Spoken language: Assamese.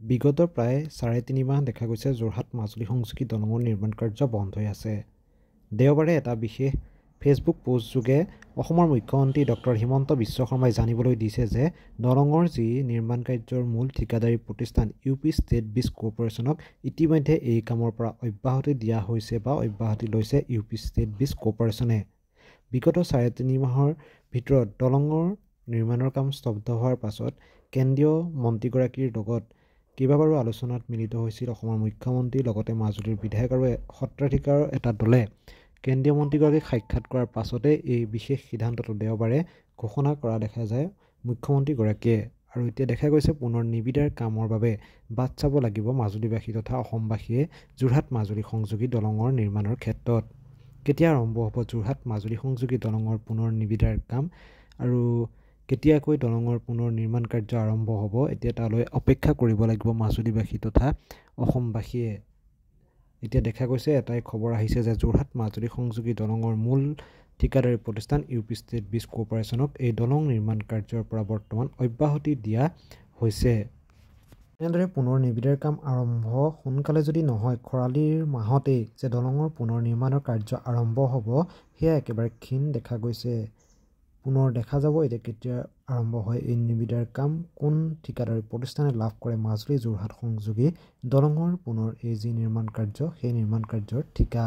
বিগত প্ৰায় ৩.৫ মাহ দেখা গৈছে যোৰহাট মাজুলী সংযোগী দলঙৰ নিৰ্মাণ কাৰ্য বন্ধ হৈ আছে। দেওবাৰে এটা বিশেষ ফেচবুক পোষ্টযোগে অসমৰ মুখ্যমন্ত্ৰী ডক্টৰ হিমন্ত বিশ্ব শৰ্মাই জানিবলৈ দিছে যে দলঙৰ যি নিৰ্মাণ কাৰ্যৰ মূল ঠিকাদাৰী প্ৰতিষ্ঠান UP ষ্টেট ব্ৰিজ কৰ্পোৰেচনক ইতিমধ্যে এই কামৰ পৰা অব্যাহতি দিয়া হৈছে বা অব্যাহতি লৈছে UP ষ্টেট ব্ৰিজ কৰ্পোৰেচনে। বিগত ৩.৫ মাহৰ ভিতৰত দলঙৰ নিৰ্মাণৰ কাম স্তব্ধ হোৱাৰ পাছত কেন্দ্ৰীয় মন্ত্ৰীগৰাকীৰ লগত কেইবাবাৰো আলোচনাত মিলিত হৈছিল অসমৰ মুখ্যমন্ত্ৰীৰ লগতে মাজুলীৰ বিধায়ক আৰু সত্ৰাধিকাৰৰ এটা দলে। কেন্দ্ৰীয় মন্ত্ৰীগৰাকীক সাক্ষাৎ কৰাৰ পাছতে এই বিশেষ সিদ্ধান্তটো দেওবাৰে ঘোষণা কৰা দেখা যায় মুখ্যমন্ত্ৰীগৰাকীয়ে। আৰু এতিয়া দেখা গৈছে পুনৰ নিবিদাৰ কামৰ বাবে বাট চাব লাগিব মাজুলীবাসী তথা অসমবাসীয়ে যোৰহাট মাজুলী সংযোগী দলঙৰ নিৰ্মাণৰ ক্ষেত্ৰত। কেতিয়া আৰম্ভ হ'ব যোৰহাট মাজুলী সংযোগী দলঙৰ পুনৰ নিবিদাৰ কাম আৰু কেতিয়াকৈ দলঙৰ পুনৰ নিৰ্মাণ কাৰ্য আৰম্ভ হ'ব, এতিয়া তালৈ অপেক্ষা কৰিব লাগিব মাজুলীবাসী তথা অসমবাসীয়ে। এতিয়া দেখা গৈছে এটাই খবৰ আহিছে যে যোৰহাট মাজুলী সংযোগী দলঙৰ মূল ঠিকাদাৰী প্ৰতিষ্ঠান UP ষ্টেট ব্ৰিজ কৰ্পোৰেচনক এই দলং নিৰ্মাণ কাৰ্যৰ পৰা বৰ্তমান অব্যাহতি দিয়া হৈছে। এনেদৰে পুনৰ নিবিদাৰ কাম আৰম্ভ সোনকালে যদি নহয় খৰালিৰ মাহতেই যে দলঙৰ পুনৰ নিৰ্মাণৰ কাৰ্য আৰম্ভ হ'ব, সেয়া একেবাৰে ক্ষীণ দেখা গৈছে। পুনৰ দেখা যাব এতিয়া কেতিয়া আৰম্ভ হয় এই নিবিদাৰ কাম, কোন ঠিকাদাৰী প্ৰতিষ্ঠানে লাভ কৰে মাজুলী যোৰহাট সংযোগী দলঙৰ পুনৰ এই যি নিৰ্মাণ কাৰ্য সেই নিৰ্মাণ কাৰ্যৰ ঠিকা।